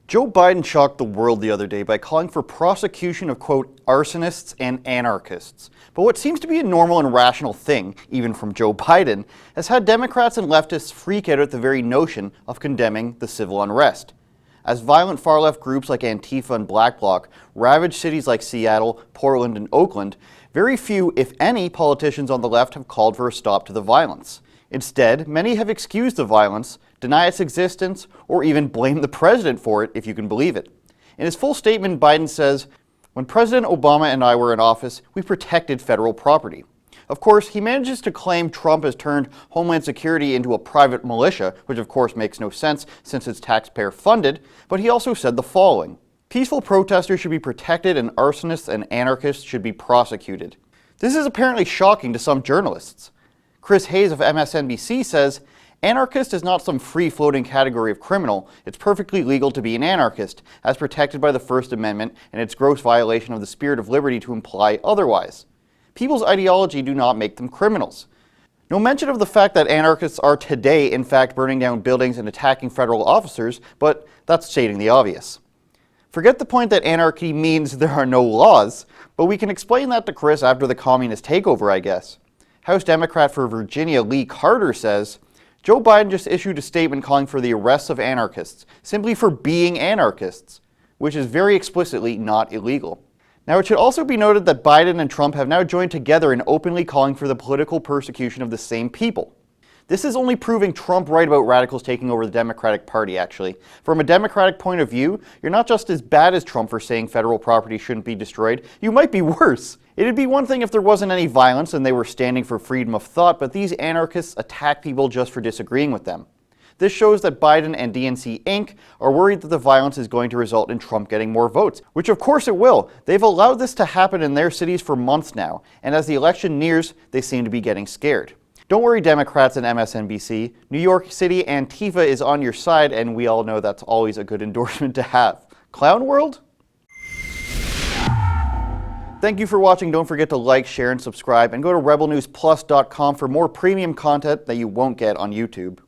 Joe Biden shocked the world the other day by calling for prosecution of, quote, arsonists and anarchists. But what seems to be a normal and rational thing, even from Joe Biden, has had Democrats and leftists freak out at the very notion of condemning the civil unrest. As violent far-left groups like Antifa and Black Bloc ravage cities like Seattle, Portland, and Oakland, very few, if any, politicians on the left have called for a stop to the violence. Instead, many have excused the violence, deny its existence, or even blame the president for it, if you can believe it. In his full statement, Biden says, "When President Obama and I were in office, we protected federal property." Of course, he manages to claim Trump has turned Homeland Security into a private militia, which of course makes no sense since it's taxpayer funded, but he also said the following: "Peaceful protesters should be protected and arsonists and anarchists should be prosecuted." This is apparently shocking to some journalists. Chris Hayes of MSNBC says, "Anarchist is not some free-floating category of criminal. It's perfectly legal to be an anarchist, as protected by the First Amendment, and it's gross violation of the spirit of liberty to imply otherwise. People's ideology do not make them criminals." No mention of the fact that anarchists are today, in fact, burning down buildings and attacking federal officers, but that's stating the obvious. Forget the point that anarchy means there are no laws, but we can explain that to Chris after the communist takeover, I guess. House Democrat for Virginia Lee Carter says, "Joe Biden just issued a statement calling for the arrests of anarchists, simply for being anarchists, which is very explicitly not illegal." Now, it should also be noted that Biden and Trump have now joined together in openly calling for the political persecution of the same people. This is only proving Trump right about radicals taking over the Democratic Party, actually. From a Democratic point of view, you're not just as bad as Trump for saying federal property shouldn't be destroyed, you might be worse. It'd be one thing if there wasn't any violence and they were standing for freedom of thought, but these anarchists attack people just for disagreeing with them. This shows that Biden and DNC Inc. are worried that the violence is going to result in Trump getting more votes, which of course it will. They've allowed this to happen in their cities for months now, and as the election nears, they seem to be getting scared. Don't worry, Democrats and MSNBC. New York City Antifa is on your side, and we all know that's always a good endorsement to have. Clown World? Thank you for watching. Don't forget to like, share, and subscribe, and go to rebelnewsplus.com for more premium content that you won't get on YouTube.